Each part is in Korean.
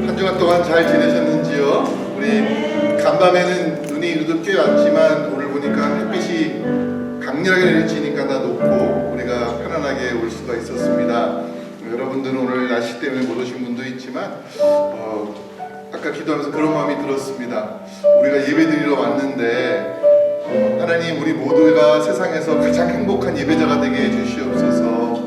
한 주간 동안 잘 지내셨는지요? 우리 간밤에는 눈이 유독 꽤 왔지만 오늘 보니까 햇빛이 강렬하게 내리치니까 다 높고 우리가 편안하게 올 수가 있었습니다. 여러분들은 오늘 날씨 때문에 못 오신 분도 있지만 아까 기도하면서 그런 마음이 들었습니다. 우리가 예배드리러 왔는데 하나님, 우리 모두가 세상에서 가장 행복한 예배자가 되게 해주시옵소서.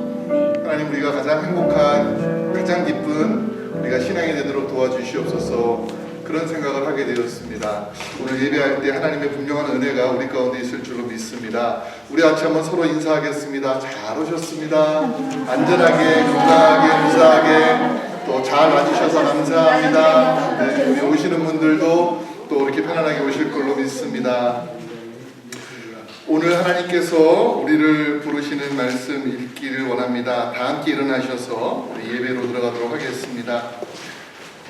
하나님, 우리가 가장 행복한, 가장 기쁜 우리가 신앙이 되도록 도와주시옵소서. 그런 생각을 하게 되었습니다. 오늘 예배할 때 하나님의 분명한 은혜가 우리 가운데 있을 줄로 믿습니다. 우리 같이 한번 서로 인사하겠습니다. 잘 오셨습니다. 안전하게, 건강하게, 무사하게 또 잘 와주셔서 감사합니다. 네, 우리 오시는 분들도 또 이렇게 편안하게 오실 걸로 믿습니다. 오늘 하나님께서 우리를 부르시는 말씀 읽기를 원합니다. 다 함께 일어나셔서 우리 예배로 들어가도록 하겠습니다.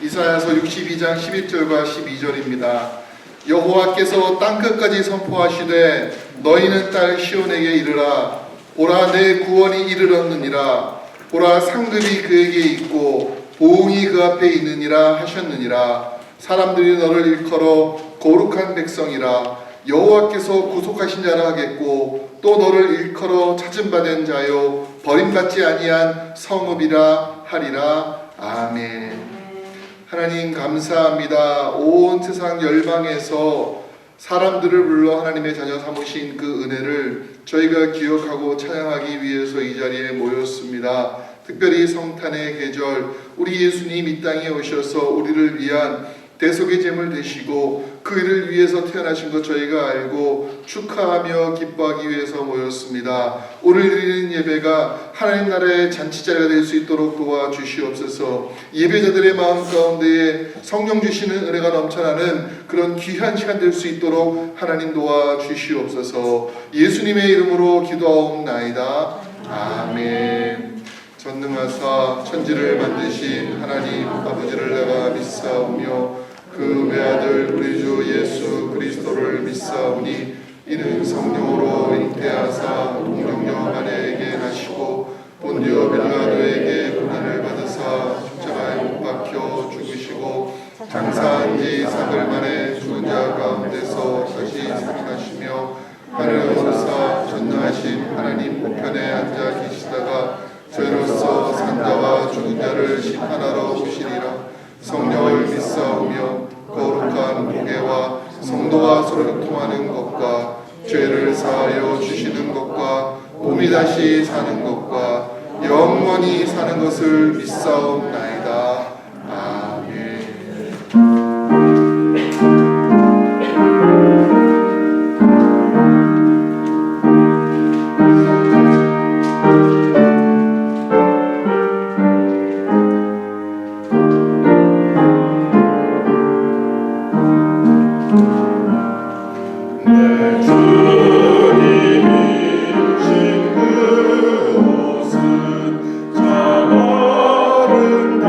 이사야서 62장 11절과 12절입니다. 여호와께서 땅끝까지 선포하시되 너희는 딸 시온에게 이르라. 보라, 내 구원이 이르렀느니라. 보라, 상급이 그에게 있고 보응이 그 앞에 있느니라 하셨느니라. 사람들이 너를 일컬어 거룩한 백성이라. 여호와께서 구속하신 자라 하겠고 또 너를 일컬어 찾음받은 자요 버림받지 아니한 성읍이라 하리라. 아멘. 하나님 감사합니다. 온 세상 열방에서 사람들을 불러 하나님의 자녀 삼으신 그 은혜를 저희가 기억하고 찬양하기 위해서 이 자리에 모였습니다. 특별히 성탄의 계절, 우리 예수님 이 땅에 오셔서 우리를 위한 대속의 제물 되시고 그 일을 위해서 태어나신 것 저희가 알고 축하하며 기뻐하기 위해서 모였습니다. 오늘 드리는 예배가 하나님 나라의 잔치자리가 될 수 있도록 도와주시옵소서. 예배자들의 마음 가운데에 성령 주시는 은혜가 넘쳐나는 그런 귀한 시간 될 수 있도록 하나님 도와주시옵소서. 예수님의 이름으로 기도하옵나이다. 아멘. 전능하사 천지를 만드신 하나님 아버지를 내가 믿사오며 그 외아들 우리 주 예수 그리스도를 믿사오니 이는 성령으로 잉태하사 동정녀 마리아에게 나시고 본디오 빌라도에게 고난을 받으사 십자가에 못 박혀 죽으시고 장사한 지 사흘 만에 죽은 자 가운데서 다시 살아나시며 하늘에 오르사 전능하신 하나님 우편에 앉아 계시다가 저희로서 산자와 죽은 자를 심판하러 오시리라. 성령을 믿사오며 거룩한 보배와 성도와 서로 통하는 것과 죄를 사하여 주시는 것과 몸이 다시 사는 것과 영원히 사는 것을 믿사옵나이다. 아멘. 주님 입으신 그 옷은 저 어른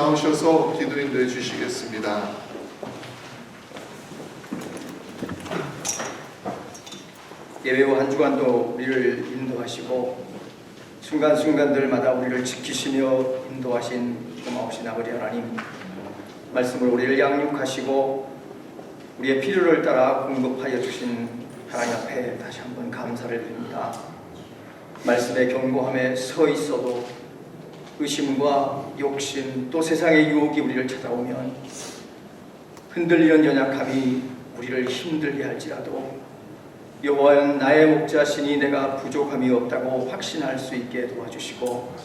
나오셔서 기도 인도해 주시겠습니다. 예배후 한 주간도 우리를 인도하시고 순간순간들마다 우리를 지키시며 인도하신 고마우신 아버지 하나님, 말씀을 우리를 양육하시고 우리의 필요를 따라 공급하여 주신 하나님 앞에 다시 한번 감사를 드립니다. 말씀의 경고함에 서 있어도 의심과 욕심 또 세상의 유혹이 우리를 찾아오면 흔들리는 연약함이 우리를 힘들게 할지라도 여호와는 나의 목자시니 내가 부족함이 없다고 확신할 수 있게 도와주시고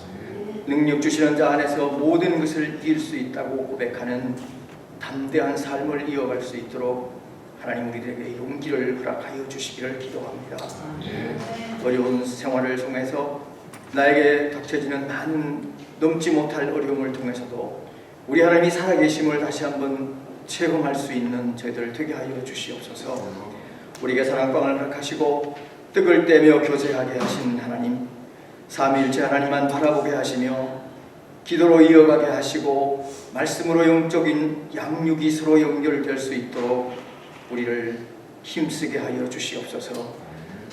능력 주시는 자 안에서 모든 것을 이길 수 있다고 고백하는 담대한 삶을 이어갈 수 있도록 하나님 우리들에게 용기를 허락하여 주시기를 기도합니다. 어려운 생활을 통해서 나에게 닥쳐지는 많은 넘지 못할 어려움을 통해서도 우리 하나님이 살아계심을 다시 한번 체험할 수 있는 저희들 되게 하여 주시옵소서. 우리에게 사랑방을 허락하시고 뜻을 떼며 교제하게 하신 하나님, 삼위일체 하나님만 바라보게 하시며 기도로 이어가게 하시고 말씀으로 영적인 양육이 서로 연결될 수 있도록 우리를 힘쓰게 하여 주시옵소서.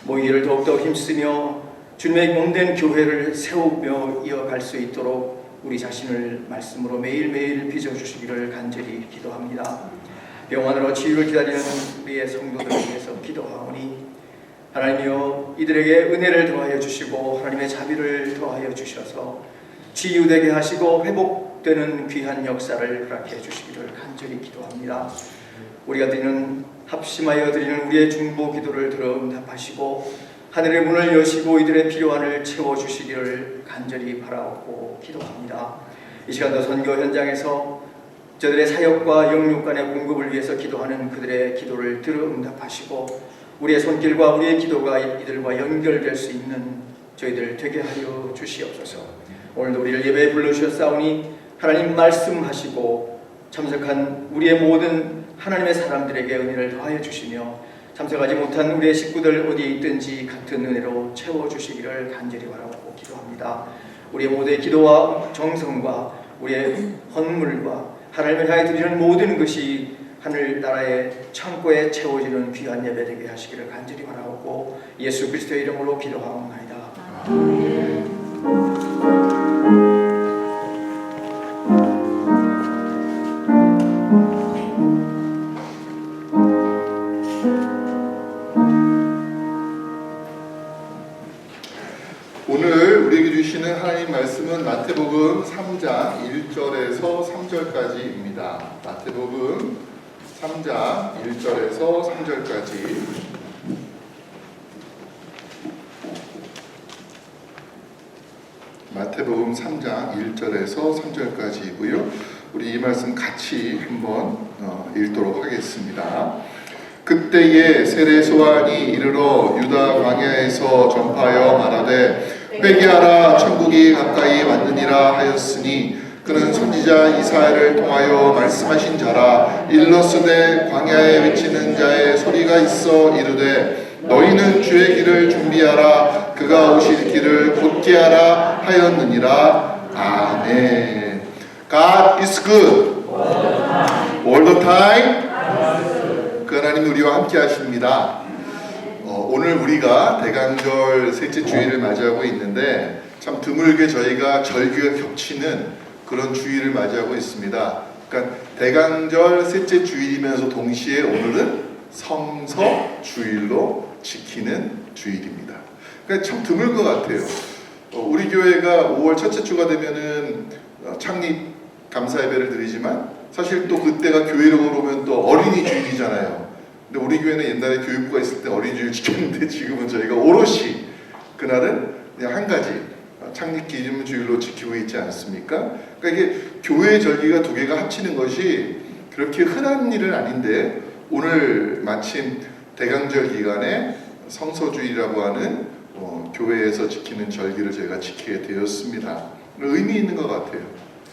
모이기를 더욱더 힘쓰며 주님의 몸된 교회를 세우며 이어갈 수 있도록 우리 자신을 말씀으로 매일매일 빚어주시기를 간절히 기도합니다. 병원으로 치유를 기다리는 우리의 성도들을 위해서 기도하오니 하나님이여 이들에게 은혜를 더하여 주시고 하나님의 자비를 더하여 주셔서 치유되게 하시고 회복되는 귀한 역사를 허락해 주시기를 간절히 기도합니다. 우리가 드리는 합심하여 드리는 우리의 중보 기도를 들어 응답하시고 하늘의 문을 여시고 이들의 필요한을 채워주시기를 간절히 바라옵고 기도합니다. 이 시간도 선교 현장에서 저들의 사역과 영육 간의 공급을 위해서 기도하는 그들의 기도를 들어 응답하시고 우리의 손길과 우리의 기도가 이들과 연결될 수 있는 저희들 되게 하여 주시옵소서. 오늘도 우리를 예배에 불러주셨사오니 하나님 말씀하시고 참석한 우리의 모든 하나님의 사람들에게 은혜를 더하여 주시며 참석하지 못한 우리의 식구들 어디에 있든지 같은 은혜로 채워주시기를 간절히 바라고 기도합니다. 우리의 모두의 기도와 정성과 우리의 헌물과 하나님을 향해 드리는 모든 것이 하늘나라의 창고에 채워지는 귀한 예배 되게 하시기를 간절히 바라고 예수 그리스도의 이름으로 기도하옵나이다. 오늘 우리에게 주시는 하나님 말씀은 마태복음 3장 1절에서 3절까지입니다. 마태복음 3장 1절에서 3절까지. 마태복음 3장 1절에서 3절까지이고요. 우리 이 말씀 같이 한번 읽도록 하겠습니다. 그때에 세례요한이 이르러 유다 광야에서 전파하여 말하되 회개하라 천국이 가까이 왔느니라 하였으니 그는 선지자 이사야를 통하여 말씀하신 자라. 일러스되 광야에 외치는 자의 소리가 있어 이르되 너희는 주의 길을 준비하라 그가 오실 길을 곧게 하라 하였느니라. 아멘. God is good all the time. 그 하나님이 우리와 함께 하십니다. 오늘 우리가 대강절 셋째 주일을 맞이하고 있는데 참 드물게 저희가 절기가 겹치는 그런 주일을 맞이하고 있습니다. 그러니까 대강절 셋째 주일이면서 동시에 오늘은 성서 주일로 지키는 주일입니다. 그러니까 참 드물 것 같아요. 우리 교회가 5월 첫째 주가 되면은 창립 감사 예배를 드리지만 사실 또 그때가 교회로 오면 또 어린이 주일이잖아요. 근데 우리 교회는 옛날에 교육부가 있을 때 어린이 주일 지켰는데 지금은 저희가 오롯이 그날은 그냥 한 가지 창립 기념 주일로 지키고 있지 않습니까? 그러니까 이게 교회 절기가 두 개가 합치는 것이 그렇게 흔한 일은 아닌데 오늘 마침 대강절 기간에 성서주일이라고 하는 교회에서 지키는 절기를 저희가 지키게 되었습니다. 의미 있는 것 같아요.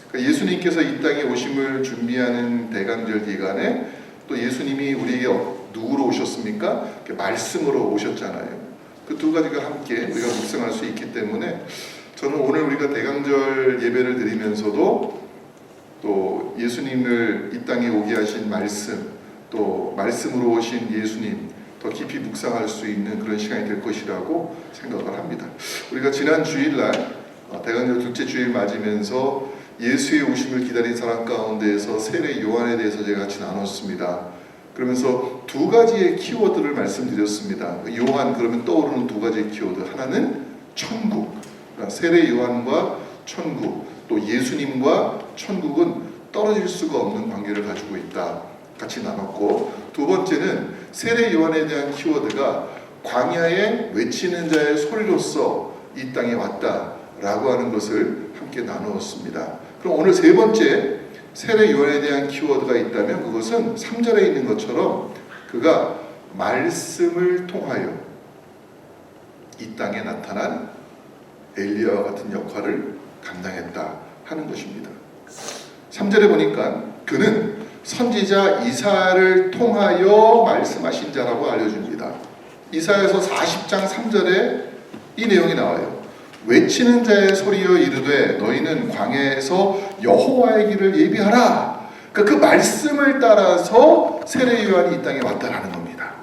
그러니까 예수님께서 이 땅에 오심을 준비하는 대강절 기간에 또 예수님이 우리에게 누구로 오셨습니까? 말씀으로 오셨잖아요. 그 두 가지가 함께 우리가 묵상할 수 있기 때문에 저는 오늘 우리가 대강절 예배를 드리면서도 또 예수님을 이 땅에 오게 하신 말씀, 또 말씀으로 오신 예수님 더 깊이 묵상할 수 있는 그런 시간이 될 것이라고 생각을 합니다. 우리가 지난 주일날 대강절 둘째 주일 맞으면서 예수의 오심을 기다린 사람 가운데에서 세례 요한에 대해서 제가 같이 나눴습니다. 그러면서 두 가지의 키워드를 말씀드렸습니다. 요한 그러면 떠오르는 두 가지의 키워드. 하나는 천국, 세례 요한과 천국, 또 예수님과 천국은 떨어질 수가 없는 관계를 가지고 있다. 같이 나눴고, 두 번째는 세례 요한에 대한 키워드가 광야에 외치는 자의 소리로서 이 땅에 왔다라고 하는 것을 함께 나누었습니다. 그럼 오늘 세 번째 세례 요한에 대한 키워드가 있다면 그것은 3절에 있는 것처럼 그가 말씀을 통하여 이 땅에 나타난 엘리야와 같은 역할을 감당했다 하는 것입니다. 3절에 보니까 그는 선지자 이사야를 통하여 말씀하신 자라고 알려줍니다. 이사야서 40장 3절에 이 내용이 나와요. 외치는 자의 소리여 이르되 너희는 광야에서 여호와의 길을 예비하라. 그 말씀을 따라서 세례 요한이 이 땅에 왔다라는 겁니다.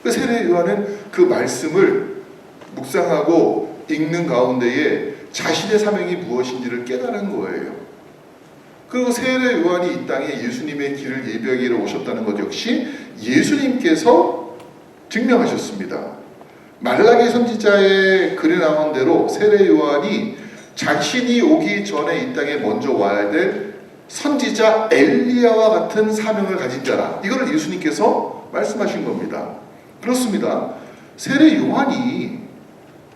그 세례 요한은 그 말씀을 묵상하고 읽는 가운데에 자신의 사명이 무엇인지를 깨달은 거예요. 그리고 세례 요한이 이 땅에 예수님의 길을 예비하기로 오셨다는 것 역시 예수님께서 증명하셨습니다. 말라기 선지자의 글에 나온 대로 세례 요한이 자신이 오기 전에 이 땅에 먼저 와야 될 선지자 엘리야와 같은 사명을 가진 자라. 이걸 예수님께서 말씀하신 겁니다. 그렇습니다. 세례 요한이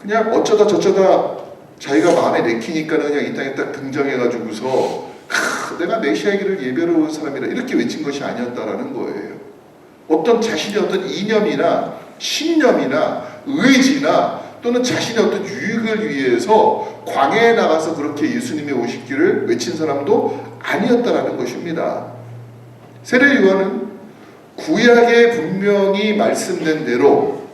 그냥 어쩌다 저쩌다 자기가 마음에 내키니까는 그냥 이 땅에 딱 등장해가지고서 내가 메시아이기를 예배로 온 사람이라 이렇게 외친 것이 아니었다라는 거예요. 어떤 자신의 어떤 이념이나 신념이나 의지나 또는 자신의 어떤 유익을 위해서 광야에 나가서 그렇게 예수님의 오시기를 외친 사람도 아니었다라는 것입니다. 세례 요한은 구약에 분명히 말씀된 대로,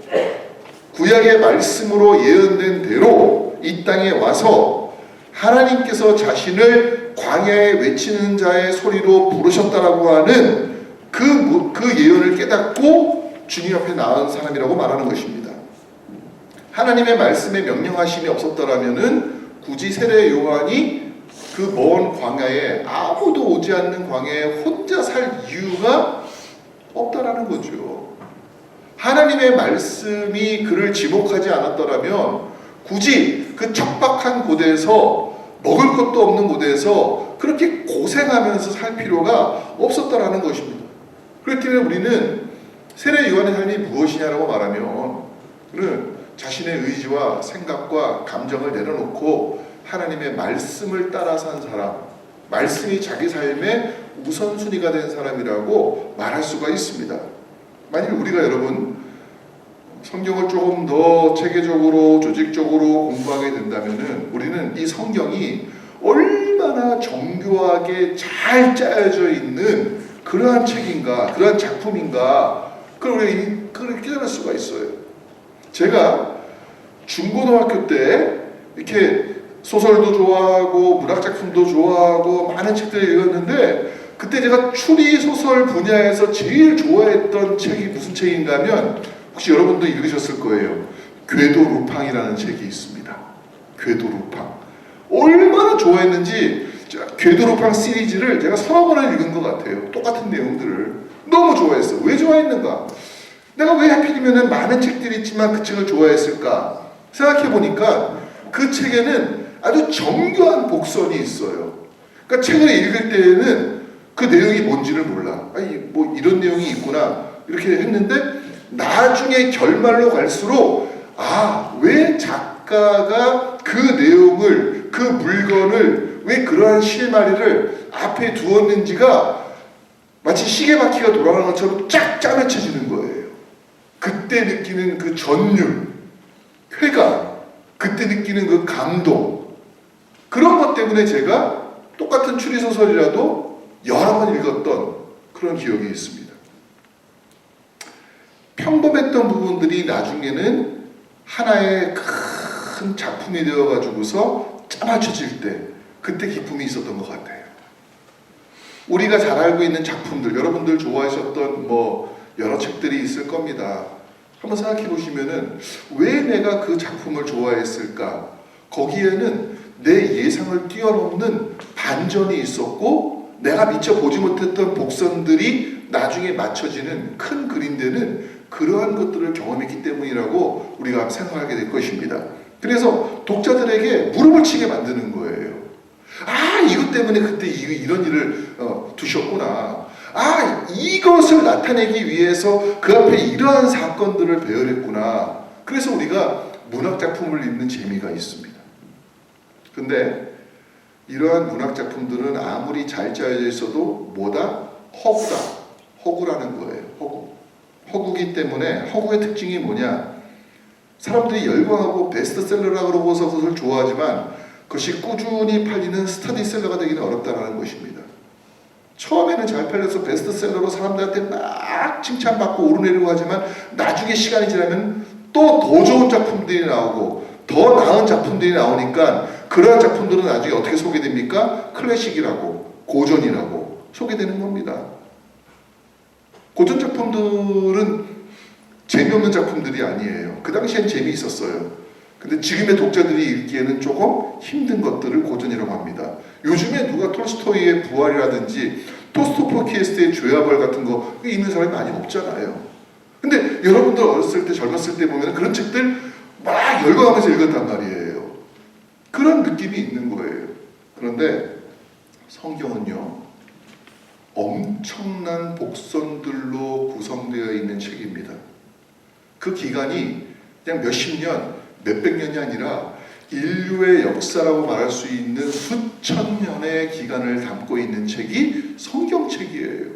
구약의 말씀으로 예언된 대로 이 땅에 와서 하나님께서 자신을 광야에 외치는 자의 소리로 부르셨다라고 하는 그 예언을 깨닫고 주님 앞에 나온 사람이라고 말하는 것입니다. 하나님의 말씀에 명령하심이 없었더라면은 굳이 세례 요한이 그 먼 광야에, 아무도 오지 않는 광야에 혼자 살 이유가 없다라는 거죠. 하나님의 말씀이 그를 지목하지 않았더라면 굳이 그 척박한 곳에서, 먹을 것도 없는 곳에서 그렇게 고생하면서 살 필요가 없었다라는 것입니다. 그렇기 때문에 우리는 세례 요한의 삶이 무엇이냐라고 말하면 그는 자신의 의지와 생각과 감정을 내려놓고 하나님의 말씀을 따라 산 사람, 말씀이 자기 삶의 우선순위가 된 사람이라고 말할 수가 있습니다. 만일 우리가 여러분 성경을 조금 더 체계적으로 조직적으로 공부하게 된다면은 우리는 이 성경이 얼마나 정교하게 잘 짜여져 있는 그러한 책인가, 그러한 작품인가, 그걸 우리가 깨달을 수가 있어요. 제가 중고등학교 때 이렇게 소설도 좋아하고 문학작품도 좋아하고 많은 책들을 읽었는데, 그때 제가 추리소설 분야에서 제일 좋아했던 책이 무슨 책인가 하면, 혹시 여러분도 읽으셨을 거예요. 궤도 루팡이라는 책이 있습니다. 궤도 루팡. 얼마나 좋아했는지 궤도 루팡 시리즈를 제가 서너 번을 읽은 것 같아요. 똑같은 내용들을 너무 좋아했어요. 왜 좋아했는가? 내가 왜 하필이면 많은 책들이 있지만 그 책을 좋아했을까? 생각해보니까 그 책에는 아주 정교한 복선이 있어요. 그러니까 책을 읽을 때에는 그 내용이 뭔지를 몰라. 아니 뭐 이런 내용이 있구나 이렇게 했는데, 나중에 결말로 갈수록 왜 작가가 그 내용을, 그 물건을, 왜 그러한 실마리를 앞에 두었는지가 마치 시계바퀴가 돌아가는 것처럼 쫙 짜맞춰지는 거예요. 그때 느끼는 그 전율, 쾌감, 그때 느끼는 그 감동, 그런 것 때문에 제가 똑같은 추리소설이라도 여러 번 읽었던 그런 기억이 있습니다. 평범했던 부분들이 나중에는 하나의 큰 작품이 되어가지고서 짜맞춰질 때, 그때 기쁨이 있었던 것 같아요. 우리가 잘 알고 있는 작품들, 여러분들 좋아하셨던 여러 책들이 있을 겁니다. 한번 생각해 보시면은 왜 내가 그 작품을 좋아했을까? 거기에는 내 예상을 뛰어넘는 반전이 있었고, 내가 미처 보지 못했던 복선들이 나중에 맞춰지는 큰 그림되는 그러한 것들을 경험했기 때문이라고 우리가 생각하게 될 것입니다. 그래서 독자들에게 무릎을 치게 만드는 거예요. 이것 때문에 그때 이런 일을 두셨구나. 이것을 나타내기 위해서 그 앞에 이러한 사건들을 배열했구나. 그래서 우리가 문학작품을 읽는 재미가 있습니다. 근데 이러한 문학작품들은 아무리 잘 짜여져 있어도 허구다. 허구라는 거예요. 허구기 때문에, 허구의 특징이 뭐냐? 사람들이 열광하고 베스트셀러라고 그러고서 그것을 좋아하지만 그것이 꾸준히 팔리는 스터디셀러가 되기는 어렵다는 것입니다. 처음에는 잘 팔려서 베스트셀러로 사람들한테 막 칭찬받고 오르내리고 하지만 나중에 시간이 지나면 또 더 좋은 작품들이 나오고 더 나은 작품들이 나오니까 그러한 작품들은 나중에 어떻게 소개됩니까? 클래식이라고, 고전이라고 소개되는 겁니다. 고전 작품들은 재미없는 작품들이 아니에요. 그 당시엔 재미있었어요. 근데 지금의 독자들이 읽기에는 조금 힘든 것들을 고전이라고 합니다. 요즘에 누가 톨스토이의 부활이라든지 토스토포키에스의 죄와벌 같은 거 읽는 사람이 많이 없잖아요. 근데 여러분들 어렸을 때, 젊었을 때 보면 그런 책들 막 열광하면서 읽었단 말이에요. 그런 느낌이 있는 거예요. 그런데 성경은요, 엄청난 복선들로 구성되어 있는 책입니다. 그 기간이 그냥 몇십 년, 몇백 년이 아니라 인류의 역사라고 말할 수 있는 수천 년의 기간을 담고 있는 책이 성경책이에요.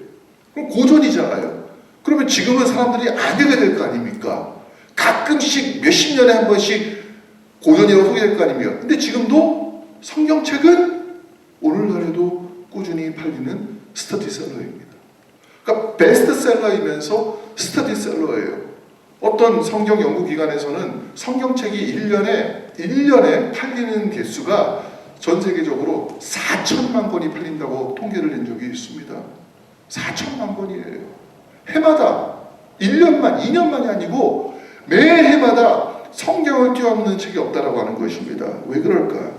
그럼 고전이잖아요. 그러면 지금은 사람들이 안 읽어야 될 거 아닙니까? 가끔씩 몇십 년에 한 번씩 고전이라고 소개될 거 아닙니까? 근데 지금도 성경책은 오늘날에도 꾸준히 팔리는 스터디셀러입니다. 그러니까 베스트셀러이면서 스터디셀러예요. 어떤 성경 연구기관에서는 성경책이 1년에 팔리는 개수가 전 세계적으로 4천만 권이 팔린다고 통계를 낸 적이 있습니다. 4천만 권이에요. 해마다 1년만, 2년만이 아니고 매해마다 성경을 뛰어넘는 책이 없다라고 하는 것입니다. 왜 그럴까?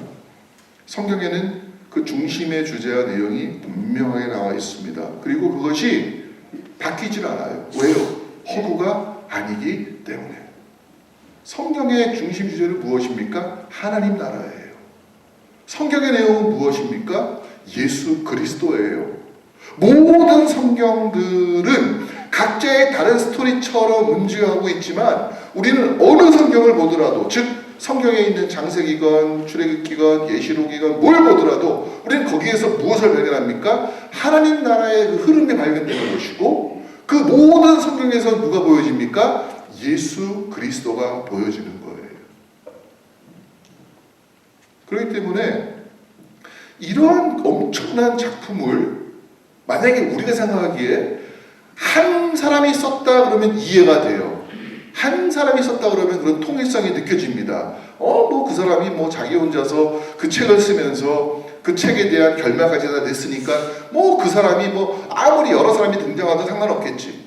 성경에는 그 중심의 주제와 내용이 분명하게 나와 있습니다. 그리고 그것이 바뀌질 않아요. 왜요? 허구가 아니기 때문에. 성경의 중심 주제는 무엇입니까? 하나님 나라예요. 성경의 내용은 무엇입니까? 예수 그리스도예요. 모든 성경들은 각자의 다른 스토리처럼 운지하고 있지만 우리는 어느 성경을 보더라도, 즉 성경에 있는 창세기건 출애굽기건 예시록이건 뭘 보더라도 우리는 거기에서 무엇을 발견합니까? 하나님 나라의 그 흐름이 발견되는 것이고, 그 모든 성경에서 누가 보여집니까? 예수 그리스도가 보여지는 거예요. 그렇기 때문에 이러한 엄청난 작품을 만약에 우리가 생각하기에 한 사람이 썼다 그러면 이해가 돼요. 한 사람이 썼다 그러면 그런 통일성이 느껴집니다. 그 사람이 자기 혼자서 그 책을 쓰면서 그 책에 대한 결말까지 다 냈으니까 그 사람이 아무리 여러 사람이 등장하도 상관없겠지.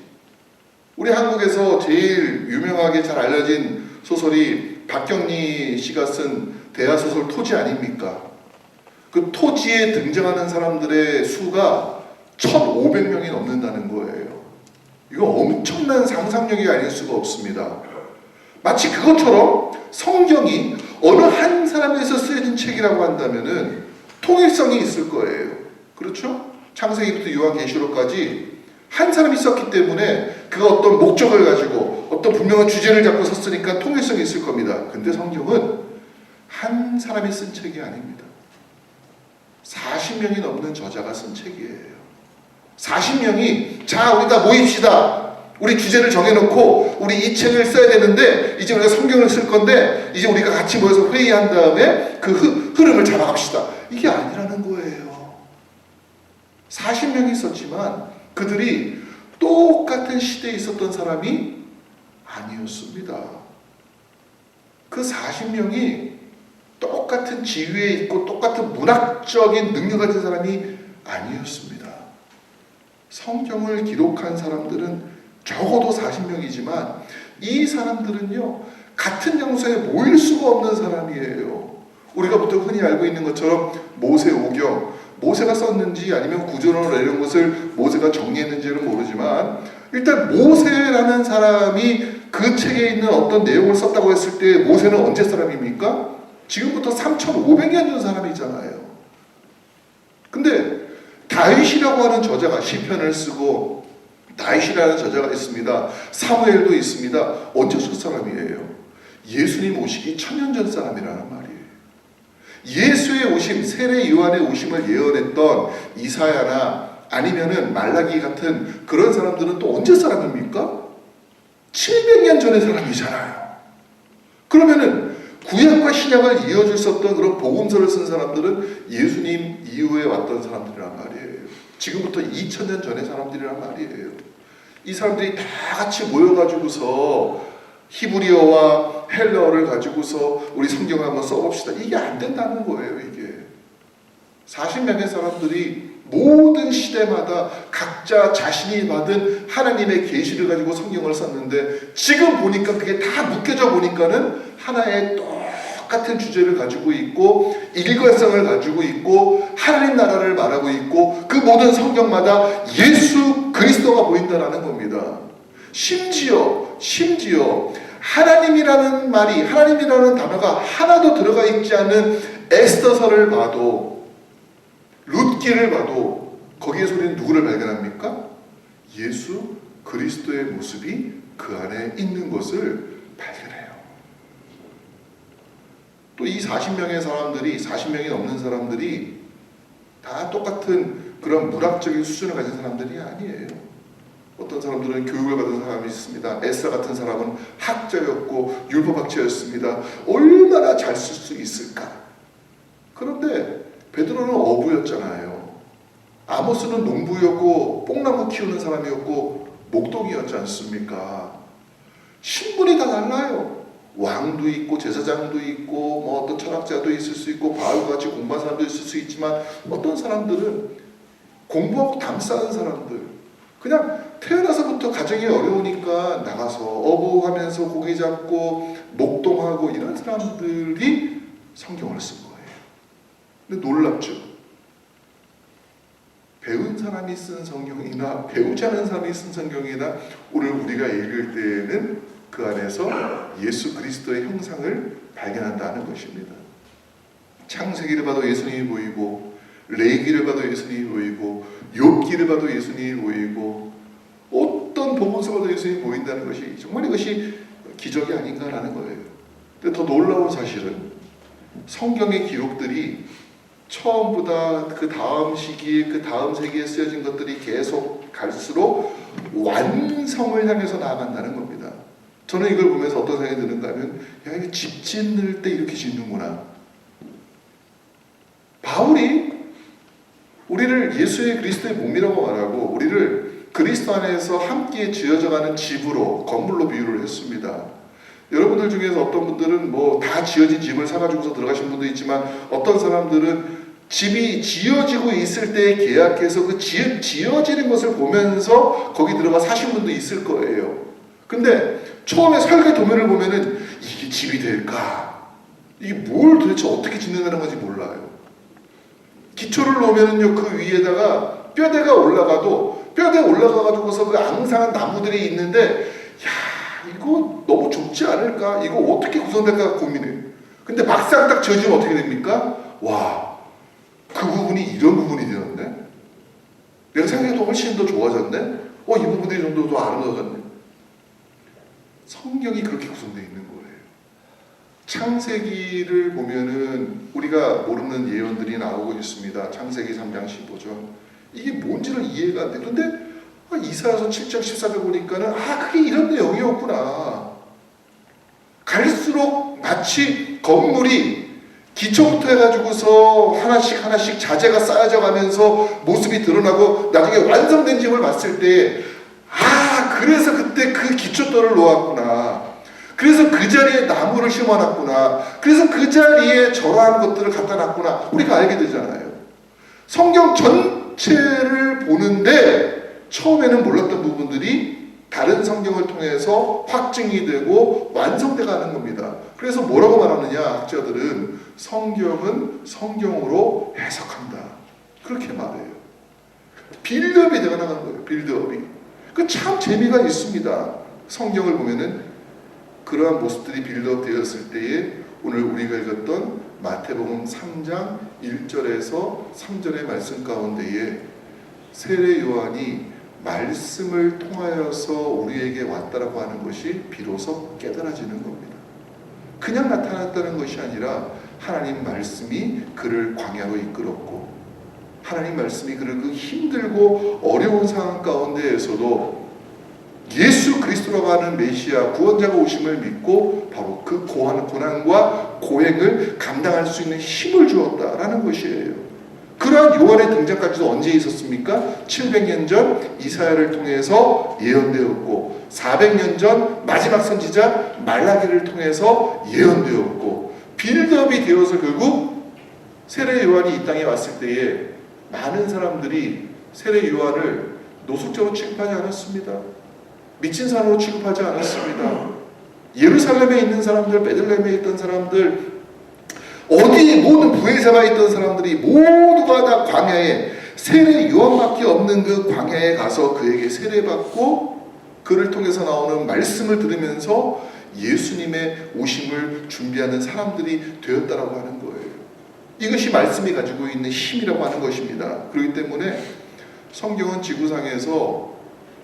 우리 한국에서 제일 유명하게 잘 알려진 소설이 박경리 씨가 쓴 대하소설 토지 아닙니까? 그 토지에 등장하는 사람들의 수가 1,500명이 넘는다는 거예요. 이거 엄청난 상상력이 아닐 수가 없습니다. 마치 그것처럼 성경이 어느 한 사람에서 쓰여진 책이라고 한다면은 통일성이 있을 거예요. 그렇죠? 창세기부터 요한계시록까지 한 사람이 썼기 때문에 그가 어떤 목적을 가지고 어떤 분명한 주제를 잡고 썼으니까 통일성이 있을 겁니다. 근데 성경은 한 사람이 쓴 책이 아닙니다. 40명이 넘는 저자가 쓴 책이에요. 40명이 우리 다 모입시다. 우리 주제를 정해놓고 우리 이 책을 써야 되는데 이제 우리가 성경을 쓸 건데 이제 우리가 같이 모여서 회의한 다음에 그 흐름을 잡아갑시다. 이게 아니라는 거예요. 40명이 있었지만 그들이 똑같은 시대에 있었던 사람이 아니었습니다. 그 40명이 똑같은 지위에 있고 똑같은 문학적인 능력을 가진 사람이 아니었습니다. 성경을 기록한 사람들은 적어도 40명이지만 이 사람들은요, 같은 장소에 모일 수가 없는 사람이에요. 우리가 보통 흔히 알고 있는 것처럼 모세오경, 모세가 썼는지 아니면 구조론을 내려온 것을 모세가 정리했는지는 모르지만 일단 모세라는 사람이 그 책에 있는 어떤 내용을 썼다고 했을 때 모세는 언제 사람입니까? 지금부터 3,500년 전 사람이잖아요. 근데 다윗이라고 하는 저자가 시편을 쓰고 다윗이라는 저자가 있습니다. 사무엘도 있습니다. 언제 썼 사람이에요? 예수님 오시기 1000년 전 사람이라는 말이에요. 예수의 오심, 세례 요한의 오심을 예언했던 이사야나 아니면은 말라기 같은 그런 사람들은 또 언제 사람입니까? 700년 전의 사람이잖아요. 그러면은 구약과 신약을 이어줄 수 없던 그런 복음서를 쓴 사람들은 예수님 이후에 왔던 사람들이란 말이에요. 지금부터 2000년 전의 사람들이란 말이에요. 이 사람들이 다 같이 모여가지고서 히브리어와 헬라어를 가지고서 우리 성경을 한번 써봅시다. 이게 안 된다는 거예요. 이게 40명의 사람들이 모든 시대마다 각자 자신이 받은 하나님의 계시를 가지고 성경을 썼는데 지금 보니까 그게 다 묶여져 보니까는 하나의 똑같은 주제를 가지고 있고 일관성을 가지고 있고 하나님 나라를 말하고 있고 그 모든 성경마다 예수 그리스도가 보인다라는 겁니다. 심지어 하나님이라는 말이, 하나님이라는 단어가 하나도 들어가 있지 않은 에스더서를 봐도, 룻기를 봐도 거기에서 우리는 누구를 발견합니까? 예수 그리스도의 모습이 그 안에 있는 것을 발견해요. 또 이 40명의 사람들이, 40명이 넘는 사람들이 다 똑같은 그런 문학적인 수준을 가진 사람들이 아니에요. 어떤 사람들은 교육을 받은 사람이 있습니다. 에스라 같은 사람은 학자였고 율법학자였습니다. 얼마나 잘 쓸 수 있을까? 그런데 베드로는 어부였잖아요. 아모스는 농부였고 뽕나무 키우는 사람이었고 목동이었지 않습니까? 신분이 다 달라요. 왕도 있고 제사장도 있고 뭐 어떤 철학자도 있을 수 있고 바울과 같이 공부한 사람도 있을 수 있지만 어떤 사람들은 공부하고 담 쌓은 사람들, 그냥 태어나서부터 가정이 어려우니까 나가서 어부하면서 고기 잡고 목동하고 이런 사람들이 성경을 쓴 거예요. 근데 놀랍죠. 배운 사람이 쓴 성경이나 배우지 않은 사람이 쓴 성경이나 오늘 우리가 읽을 때에는 그 안에서 예수 그리스도의 형상을 발견한다는 것입니다. 창세기를 봐도 예수님이 보이고 레위기를 봐도 예수님이 보이고 욥기를 봐도 예수님이 보이고 어떤 복음서 봐도 예수님이 보인다는 것이 정말 이것이 기적이 아닌가라는 거예요. 근데 더 놀라운 사실은 성경의 기록들이 처음보다 그 다음 시기에 그 다음 세기에 쓰여진 것들이 계속 갈수록 완성을 향해서 나아간다는 겁니다. 저는 이걸 보면서 어떤 생각이 드는가 하면 야, 이게 집 짓는 때 이렇게 짓는구나. 바울이 우리를 예수의 그리스도의 몸이라고 말하고 우리를 그리스도 안에서 함께 지어져가는 집으로, 건물로 비유를 했습니다. 여러분들 중에서 어떤 분들은 뭐 다 지어진 집을 사가지고서 들어가신 분도 있지만 어떤 사람들은 집이 지어지고 있을 때 계약해서 그 지어지는 것을 보면서 거기 들어가 사신 분도 있을 거예요. 근데 처음에 설계 도면을 보면은 이게 집이 될까? 이게 뭘 도대체 어떻게 짓는다는 건지 몰라요. 기초를 놓으면은요, 그 위에다가 뼈대가 올라가도 뼈대 올라가가지고서 그 앙상한 나무들이 있는데, 야, 이거 너무 좁지 않을까? 이거 어떻게 구성될까 고민해요. 근데 막상 딱 지어지면 어떻게 됩니까? 와, 그 부분이 이런 부분이 되었네. 내가 생각해도 훨씬 더 좋아졌네. 이 부분들이 좀 더 아름다워졌네. 성경이 그렇게 구성되어 있는 거예요. 창세기를 보면은 우리가 모르는 예언들이 나오고 있습니다. 창세기 3장 15절. 이게 뭔지를 이해가 안 돼. 근데 이사야서 7장 14절 보니까는 그게 이런 내용이었구나. 갈수록 마치 건물이 기초부터 해가지고서 하나씩 하나씩 자재가 쌓여져 가면서 모습이 드러나고 나중에 완성된 집을 봤을 때 그래서 그때 그 기초돌을 놓았구나. 그래서 그 자리에 나무를 심어놨구나. 그래서 그 자리에 저러한 것들을 갖다 놨구나. 우리가 알게 되잖아요. 성경 전체를 보는데 처음에는 몰랐던 부분들이 다른 성경을 통해서 확증이 되고 완성돼 가는 겁니다. 그래서 뭐라고 말하느냐, 학자들은 성경은 성경으로 해석한다. 그렇게 말해요. 빌드업이 되어 나가는 거예요. 빌드업이. 참 재미가 있습니다. 성경을 보면은 그러한 모습들이 빌드업 되었을 때에 오늘 우리가 읽었던 마태복음 3장 1절에서 3절의 말씀 가운데에 세례 요한이 말씀을 통하여서 우리에게 왔다라고 하는 것이 비로소 깨달아지는 겁니다. 그냥 나타났다는 것이 아니라 하나님 말씀이 그를 광야로 이끌었고 하나님 말씀이 그를 그 힘들고 어려운 상황 가운데에서도 예수 그리스도라고 하는 메시아 구원자가 오심을 믿고 바로 그 고난과 고행을 감당할 수 있는 힘을 주었다라는 것이에요. 그러한 요한의 등장까지도 언제 있었습니까? 700년 전 이사야를 통해서 예언되었고 400년 전 마지막 선지자 말라기를 통해서 예언되었고 빌드업이 되어서 결국 세례 요한이 이 땅에 왔을 때에 많은 사람들이 세례 요한을 노숙자로 취급하지 않았습니다. 미친 사람으로 취급하지 않았습니다. 예루살렘에 있는 사람들, 베들레헴에 있던 사람들, 어디 모든 부에사가 있던 사람들이 모두가 다 광야에 세례 요한밖에 없는 그 광야에 가서 그에게 세례받고 그를 통해서 나오는 말씀을 들으면서 예수님의 오심을 준비하는 사람들이 되었다라고 하는 거예요. 이것이 말씀이 가지고 있는 힘이라고 하는 것입니다. 그렇기 때문에 성경은 지구상에서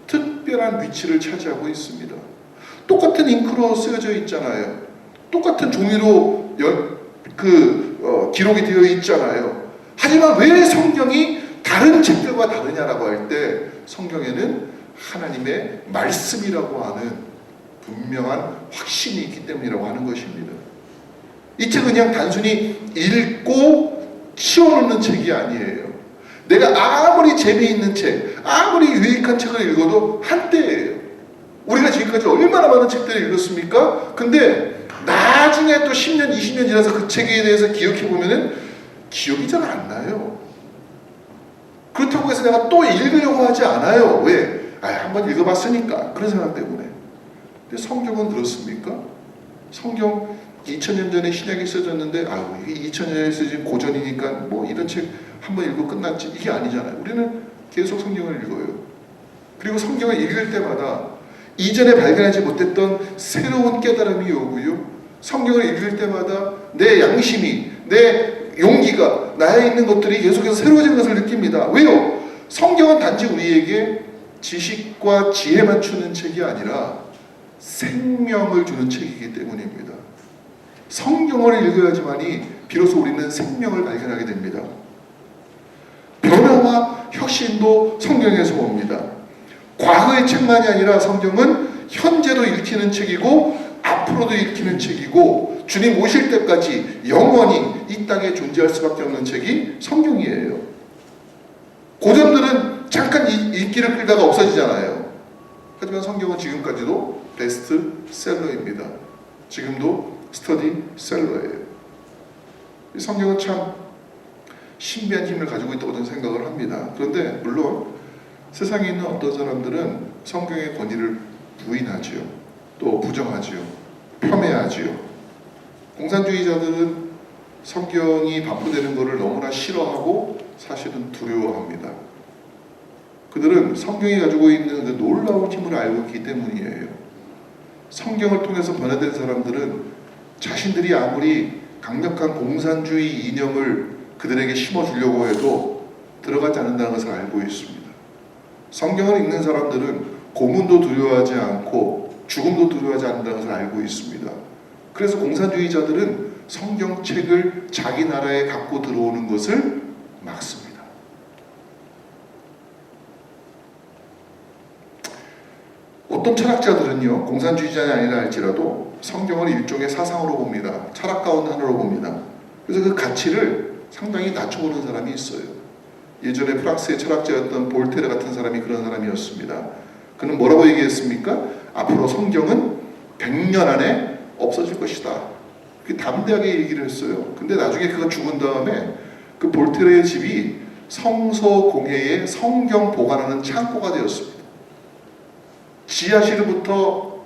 특별한 위치를 차지하고 있습니다. 똑같은 잉크로 쓰여져 있잖아요. 똑같은 종이로 기록이 되어 있잖아요. 하지만 왜 성경이 다른 책들과 다르냐라고 할 때 성경에는 하나님의 말씀이라고 하는 분명한 확신이 있기 때문이라고 하는 것입니다. 이 책은 그냥 단순히 읽고 치워놓는 책이 아니에요. 내가 아무리 재미있는 책, 아무리 유익한 책을 읽어도 한때예요. 우리가 지금까지 얼마나 많은 책들을 읽었습니까? 근데 나중에 또 10년, 20년 지나서 그 책에 대해서 기억해보면은 기억이 잘 안 나요. 그렇다고 해서 내가 또 읽으려고 하지 않아요. 왜? 한번 읽어봤으니까. 그런 생각 때문에. 근데 성경은 그렇습니까? 성경 2000년 전에 신약이 써졌는데 이게 2000년 전에 써진 고전이니까 뭐 이런 책 한번 읽고 끝났지. 이게 아니잖아요. 우리는 계속 성경을 읽어요. 그리고 성경을 읽을 때마다 이전에 발견하지 못했던 새로운 깨달음이 오고요. 성경을 읽을 때마다 내 양심이, 내 용기가, 나에 있는 것들이 계속해서 새로워지는 것을 느낍니다. 왜요? 성경은 단지 우리에게 지식과 지혜만 주는 책이 아니라 생명을 주는 책이기 때문입니다. 성경을 읽어야지만이 비로소 우리는 생명을 발견하게 됩니다. 변화와 혁신도 성경에서 옵니다. 과거의 책만이 아니라 성경은 현재도 읽히는 책이고 앞으로도 읽히는 책이고 주님 오실 때까지 영원히 이 땅에 존재할 수밖에 없는 책이 성경이에요. 고전들은 잠깐 인기를 끌다가 없어지잖아요. 하지만 성경은 지금까지도 베스트셀러입니다. 지금도 스터디셀러예요. 이 성경은 참 신비한 힘을 가지고 있다고 저는 생각을 합니다. 그런데 물론 세상에 있는 어떤 사람들은 성경의 권위를 부인하지요. 또 부정하지요. 폄훼하지요. 공산주의자들은 성경이 반포되는 것을 너무나 싫어하고 사실은 두려워합니다. 그들은 성경이 가지고 있는 그 놀라운 힘을 알고 있기 때문이에요. 성경을 통해서 변화된 사람들은 자신들이 아무리 강력한 공산주의 이념을 그들에게 심어주려고 해도 들어가지 않는다는 것을 알고 있습니다. 성경을 읽는 사람들은 고문도 두려워하지 않고 죽음도 두려워하지 않는다는 것을 알고 있습니다. 그래서 공산주의자들은 성경책을 자기 나라에 갖고 들어오는 것을 막습니다. 어떤 철학자들은요, 공산주의자는 아니라 할지라도 성경을 일종의 사상으로 봅니다. 철학 가운데 하나로 봅니다. 그래서 그 가치를 상당히 낮춰보는 사람이 있어요. 예전에 프랑스의 철학자였던 볼테르 같은 사람이 그런 사람이었습니다. 그는 뭐라고 얘기했습니까? 앞으로 성경은 100년 안에 없어질 것이다. 그렇게 담대하게 얘기를 했어요. 근데 나중에 그가 죽은 다음에 그 볼테르의 집이 성서공회의 성경 보관하는 창고가 되었습니다. 지하실부터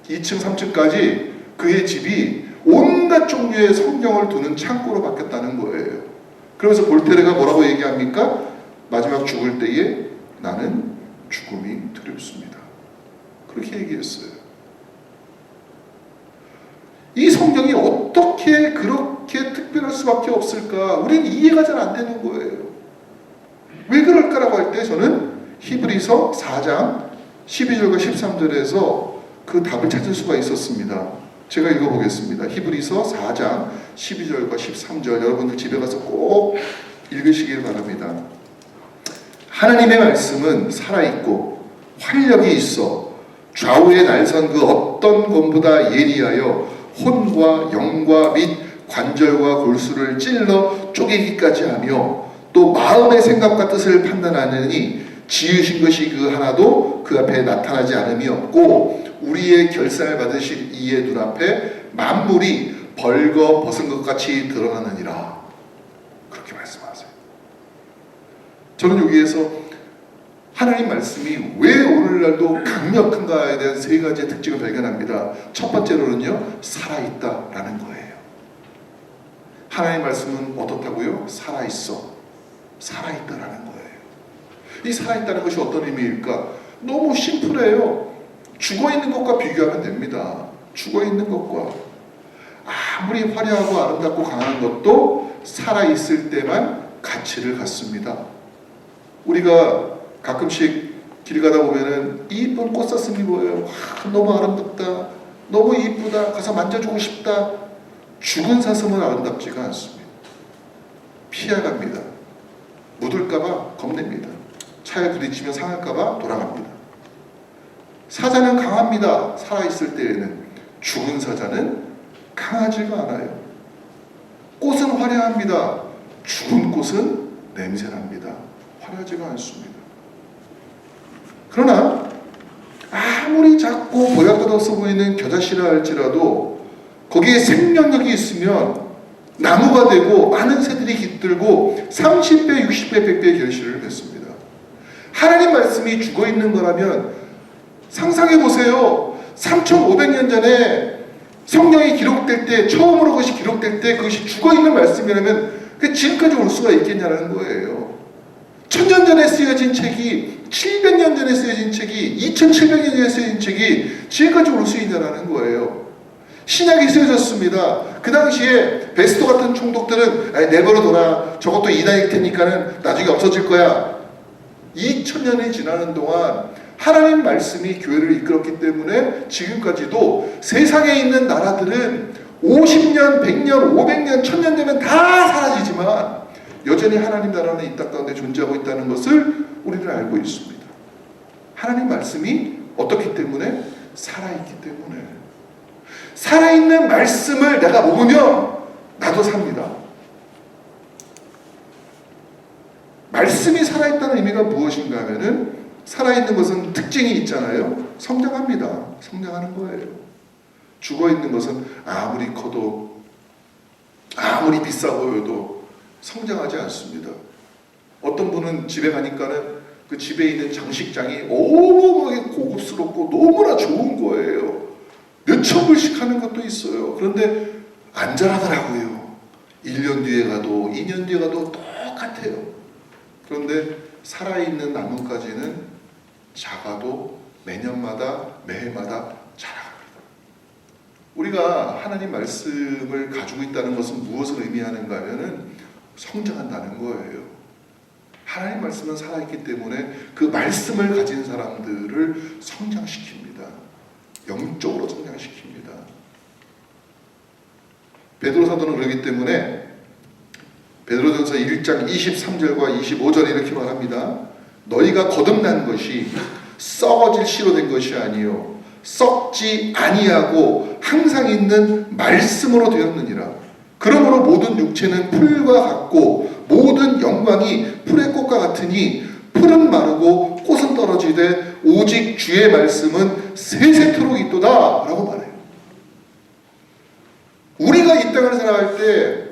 2층, 3층까지 그의 집이 온갖 종류의 성경을 두는 창고로 바뀌었다는 거예요. 그러면서 볼테르가 뭐라고 얘기합니까? 마지막 죽을 때에 나는 죽음이 두렵습니다. 그렇게 얘기했어요. 이 성경이 어떻게 그렇게 특별할 수밖에 없을까? 우리는 이해가 잘 안 되는 거예요. 왜 그럴까라고 할 때 저는 히브리서 4장 12절과 13절에서 그 답을 찾을 수가 있었습니다. 제가 읽어보겠습니다. 히브리서 4장 12절과 13절 여러분들 집에 가서 꼭 읽으시길 바랍니다. 하나님의 말씀은 살아있고 활력이 있어 좌우에 날선 그 어떤 검보다 예리하여 혼과 영과 및 관절과 골수를 찔러 쪼개기까지 하며 또 마음의 생각과 뜻을 판단하느니 지으신 것이 그 하나도 그 앞에 나타나지 않음이 없고 우리의 결산을 받으실 이의 눈앞에 만물이 벌거 벗은 것 같이 드러나느니라. 그렇게 말씀하세요. 저는 여기에서 하나님 말씀이 왜 오늘날도 강력한가에 대한 세 가지의 특징을 발견합니다. 첫 번째로는요, 살아있다라는 거예요. 하나님 말씀은 어떻다고요? 살아있어. 살아있다라는 거예요. 이 살아있다는 것이 어떤 의미일까? 너무 심플해요. 죽어있는 것과 비교하면 됩니다. 죽어있는 것과. 아무리 화려하고 아름답고 강한 것도 살아있을 때만 가치를 갖습니다. 우리가 가끔씩 길 가다 보면은 이쁜 꽃사슴이 보여요. 와, 너무 아름답다, 너무 이쁘다, 가서 만져주고 싶다. 죽은 사슴은 아름답지가 않습니다. 피해갑니다. 묻을까봐 겁냅니다. 차에 부딪히면 상할까봐 돌아갑니다. 사자는 강합니다. 살아있을 때에는. 죽은 사자는 강하지가 않아요. 꽃은 화려합니다. 죽은 꽃은 냄새납니다. 화려하지가 않습니다. 그러나 아무리 작고 보잘것없어 보이는 겨자씨라 할지라도 거기에 생명력이 있으면 나무가 되고 많은 새들이 깃들고 30배, 60배, 100배의 결실을 맺습니다. 하나님 말씀이 죽어있는 거라면 상상해 보세요. 3,500년 전에 성경이 기록될 때, 처음으로 그것이 기록될 때 그것이 죽어있는 말씀이라면 그 지금까지 올 수가 있겠냐는 거예요. 1000년 전에 쓰여진 책이, 700년 전에 쓰여진 책이, 2700년 전에 쓰여진 책이 지금까지 올 수 있냐는 거예요. 신약이 쓰여졌습니다. 그 당시에 베스토 같은 총독들은 내버려둬라, 저것도 이단일 테니까는 나중에 없어질 거야. 2000년이 지나는 동안 하나님 말씀이 교회를 이끌었기 때문에 지금까지도 세상에 있는 나라들은 50년, 100년, 500년, 1000년 되면 다 사라지지만 여전히 하나님 나라는 이 땅 가운데 존재하고 있다는 것을 우리는 알고 있습니다. 하나님 말씀이 어떻기 때문에? 살아있기 때문에. 살아있는 말씀을 내가 먹으면 나도 삽니다. 말씀이 살아있다는 의미가 무엇인가 하면은 살아있는 것은 특징이 있잖아요. 성장합니다. 성장하는 거예요. 죽어있는 것은 아무리 커도 아무리 비싸 보여도 성장하지 않습니다. 어떤 분은 집에 가니까는 그 집에 있는 장식장이 어마어마하게 고급스럽고 너무나 좋은 거예요. 몇천 불씩 하는 것도 있어요. 그런데 안 자라더라고요. 1년 뒤에 가도 2년 뒤에 가도 똑같아요. 그런데 살아있는 나무까지는 작아도 매년마다 매해마다 자라갑니다. 우리가 하나님 말씀을 가지고 있다는 것은 무엇을 의미하는가 하면은 성장한다는 거예요. 하나님 말씀은 살아있기 때문에 그 말씀을 가진 사람들을 성장시킵니다. 영적으로 성장시킵니다. 베드로 사도는 그렇기 때문에 베드로전서 1장 23절과 25절에 이렇게 말합니다. 너희가 거듭난 것이 썩어질 씨로 된 것이 아니요 썩지 아니하고 항상 있는 말씀으로 되었느니라. 그러므로 모든 육체는 풀과 같고 모든 영광이 풀의 꽃과 같으니 풀은 마르고 꽃은 떨어지되 오직 주의 말씀은 세세토록 있도다 라고 말해요. 우리가 이 땅을 살아갈 때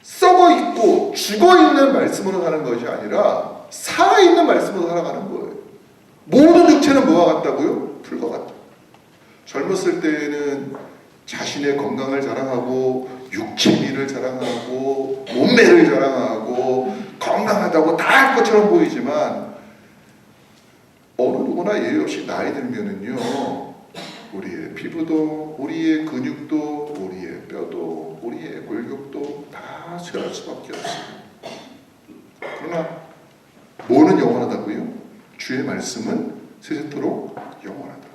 썩어있고 죽어있는 말씀으로 사는 것이 아니라 살아있는 말씀으로 살아가는 거예요. 모든 육체는 뭐와 같다고요? 풀과 같다. 젊었을 때는 자신의 건강을 자랑하고 육체미를 자랑하고 몸매를 자랑하고 건강하다고 다 할 것처럼 보이지만 어느 누구나 예외 없이 나이 들면은요 우리의 피부도 우리의 근육도 우리의 뼈도 우리의 골격도 다 쇠할 수밖에 없습니다. 그러나 뭐는 영원하다고요? 주의 말씀은 세세토록 영원하다.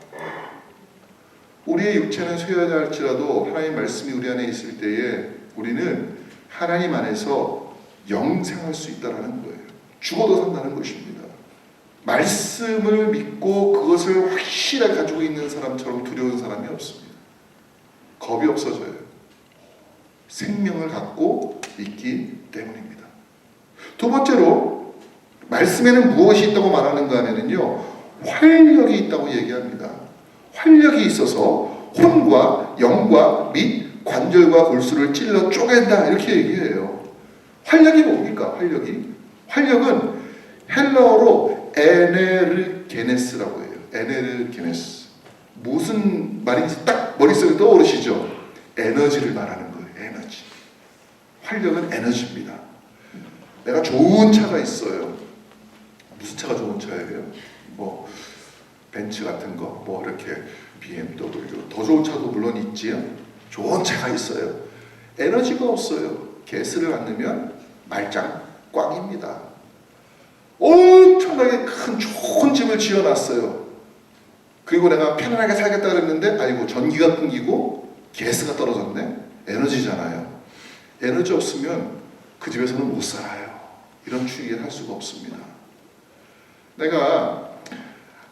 우리의 육체는 쇠하다 할지라도 하나님의 말씀이 우리 안에 있을 때에 우리는 하나님 안에서 영생할 수 있다는 거예요. 죽어도 산다는 것입니다. 말씀을 믿고 그것을 확실하게 가지고 있는 사람처럼 두려운 사람이 없습니다. 겁이 없어져요. 생명을 갖고 있기 때문입니다. 두 번째로 말씀에는 무엇이 있다고 말하는가 하면요 활력이 있다고 얘기합니다. 활력이 있어서 혼과 영과 및 관절과 골수를 찔러 쪼갠다 이렇게 얘기해요. 활력이 뭡니까? 활력은 헬라어로 에네르게네스라고 해요. 에네르게네스. 무슨 말인지 딱 머릿속에 떠오르시죠? 에너지를 말하는 거예요. 에너지. 활력은 에너지입니다. 내가 좋은 차가 있어요. 무슨 차가 좋은 차예요? 뭐 벤츠 같은 거, 뭐 이렇게 BMW, 더 좋은 차도 물론 있지요. 좋은 차가 있어요. 에너지가 없어요. 가스를 안 넣으면 말짱 꽝입니다. 엄청나게 큰 좋은 집을 지어놨어요. 그리고 내가 편안하게 살겠다 그랬는데 아이고 전기가 끊기고 가스가 떨어졌네. 에너지잖아요. 에너지 없으면 그 집에서는 못 살아요. 이런 추이를 할 수가 없습니다. 내가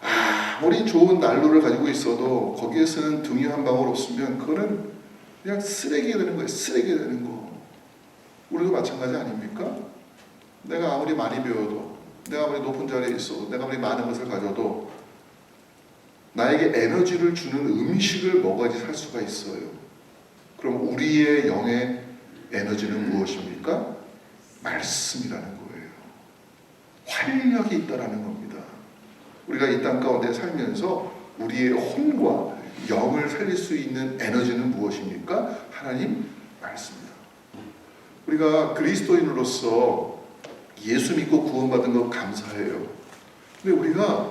아무리 좋은 난로를 가지고 있어도 거기에 쓰는 등유 한 방울 없으면 그거는 그냥 쓰레기가 되는 거예요. 쓰레기가 되는 거. 우리도 마찬가지 아닙니까? 내가 아무리 많이 배워도, 내가 아무리 높은 자리에 있어도, 내가 아무리 많은 것을 가져도 나에게 에너지를 주는 음식을 먹어야지 살 수가 있어요. 그럼 우리의 영의 에너지는 무엇입니까? 말씀이라는 거예요. 활력이 있다라는 겁니다. 우리가 이 땅 가운데 살면서 우리의 혼과 영을 살릴 수 있는 에너지는 무엇입니까? 하나님 말씀입니다. 우리가 그리스도인으로서 예수 믿고 구원받은 거 감사해요. 근데 우리가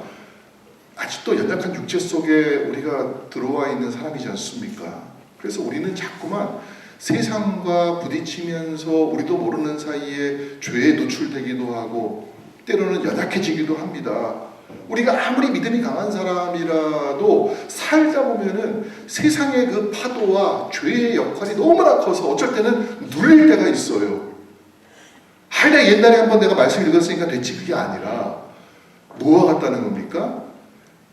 아직도 연약한 육체 속에 우리가 들어와 있는 사람이지 않습니까? 그래서 우리는 자꾸만 세상과 부딪히면서 우리도 모르는 사이에 죄에 노출되기도 하고 때로는 연약해지기도 합니다. 우리가 아무리 믿음이 강한 사람이라도 살다 보면은 세상의 그 파도와 죄의 역할이 너무나 커서 어쩔 때는 눌릴 때가 있어요. 내가 옛날에 한번 내가 말씀 읽었으니까 됐지, 그게 아니라 뭐와 같다는 겁니까?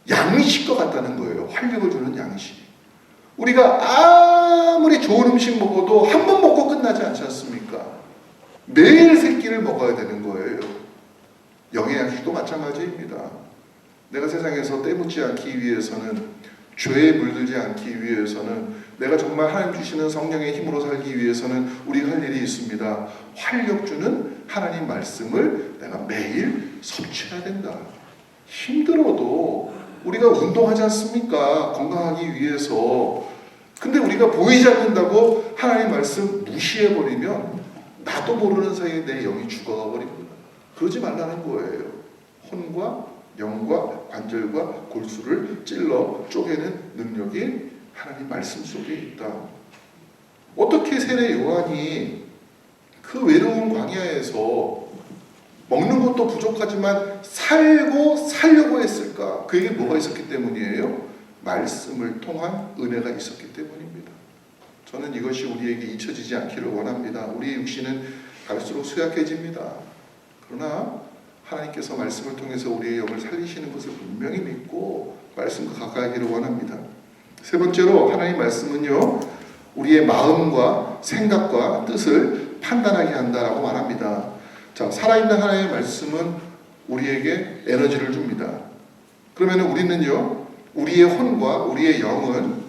양식과 같다는 거예요. 활력을 주는 양식. 우리가 아무리 좋은 음식 먹어도 한 번 먹고 끝나지 않지 않습니까? 매일 세 끼를 먹어야 되는 거예요. 영의 양식도 마찬가지입니다. 내가 세상에서 때묻지 않기 위해서는, 죄에 물들지 않기 위해서는, 내가 정말 하나님 주시는 성령의 힘으로 살기 위해서는 우리가 할 일이 있습니다. 활력 주는 하나님 말씀을 내가 매일 섭취해야 된다. 힘들어도 우리가 운동하지 않습니까? 건강하기 위해서. 근데 우리가 보이지 않는다고 하나님 말씀 무시해버리면 나도 모르는 사이에 내 영이 죽어가 버립니다. 그러지 말라는 거예요. 혼과 영과 관절과 골수를 찔러 쪼개는 능력이 하나님 말씀 속에 있다. 어떻게 세례 요한이 그 외로운 광야에서 먹는 것도 부족하지만 살고 살려고 했을까? 그에게 뭐가 있었기 때문이에요? 말씀을 통한 은혜가 있었기 때문입니다. 저는 이것이 우리에게 잊혀지지 않기를 원합니다. 우리의 육신은 갈수록 쇠약해집니다. 그러나 하나님께서 말씀을 통해서 우리의 영을 살리시는 것을 분명히 믿고 말씀과 가까이 하기를 원합니다. 세 번째로 하나님 말씀은요, 우리의 마음과 생각과 뜻을 판단하게 한다라고 말합니다. 자, 살아있는 하나님의 말씀은 우리에게 에너지를 줍니다. 그러면 우리는요, 우리의 혼과 우리의 영은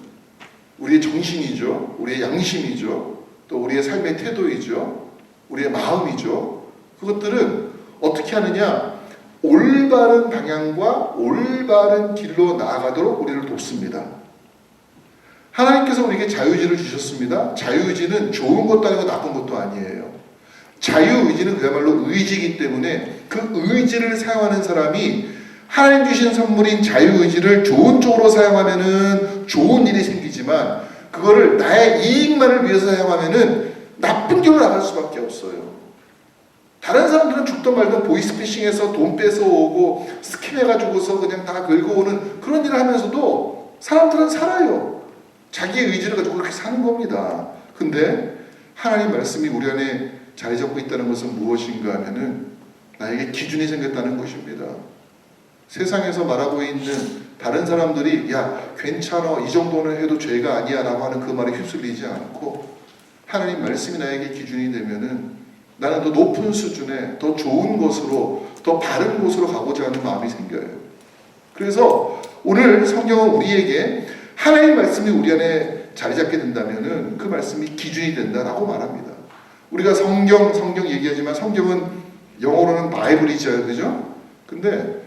우리의 정신이죠, 우리의 양심이죠, 또 우리의 삶의 태도이죠, 우리의 마음이죠. 그것들은 어떻게 하느냐? 올바른 방향과 올바른 길로 나아가도록 우리를 돕습니다. 하나님께서 우리에게 자유의지를 주셨습니다. 자유의지는 좋은 것도 아니고 나쁜 것도 아니에요. 자유의지는 그야말로 의지이기 때문에 그 의지를 사용하는 사람이 하나님 주신 선물인 자유의지를 좋은 쪽으로 사용하면은 좋은 일이 생기지만 그거를 나의 이익만을 위해서 사용하면은 나쁜 길로 나갈 수밖에 없어요. 다른 사람들은 죽던 말던 보이스피싱해서 돈 뺏어오고 스킵해가지고서 그냥 다 긁어오는 그런 일을 하면서도 사람들은 살아요. 자기의 의지를 가지고 그렇게 사는 겁니다. 근데 하나님 말씀이 우리 안에 자리 잡고 있다는 것은 무엇인가 하면은 나에게 기준이 생겼다는 것입니다. 세상에서 말하고 있는 다른 사람들이 야 괜찮아 이 정도는 해도 죄가 아니야 라고 하는 그 말에 휩쓸리지 않고 하나님 말씀이 나에게 기준이 되면은 나는 더 높은 수준의 더 좋은 곳으로 더 바른 곳으로 가고자 하는 마음이 생겨요. 그래서 오늘 성경은 우리에게 하나님 말씀이 우리 안에 자리 잡게 된다면은 그 말씀이 기준이 된다라고 말합니다. 우리가 성경 얘기하지만 성경은 영어로는 바이블이죠, 그죠? 근데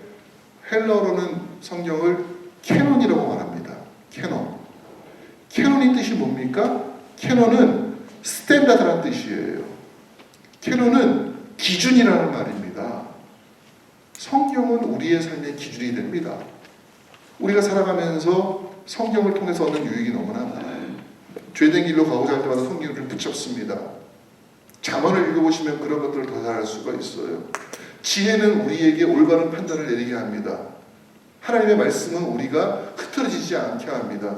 헬러어로는 성경을 캐논이라고 말합니다. 캐논의 뜻이 뭡니까? 캐논은 스탠다드라는 뜻이에요. 캐논은 기준이라는 말입니다. 성경은 우리의 삶의 기준이 됩니다. 우리가 살아가면서 성경을 통해서 얻는 유익이 너무나 많아요. 죄된 길로 가고자 할 때마다 성경을 붙잡습니다. 잠언을 읽어보시면 그런 것들을 더 잘 알 수가 있어요. 지혜는 우리에게 올바른 판단을 내리게 합니다. 하나님의 말씀은 우리가 흐트러지지 않게 합니다.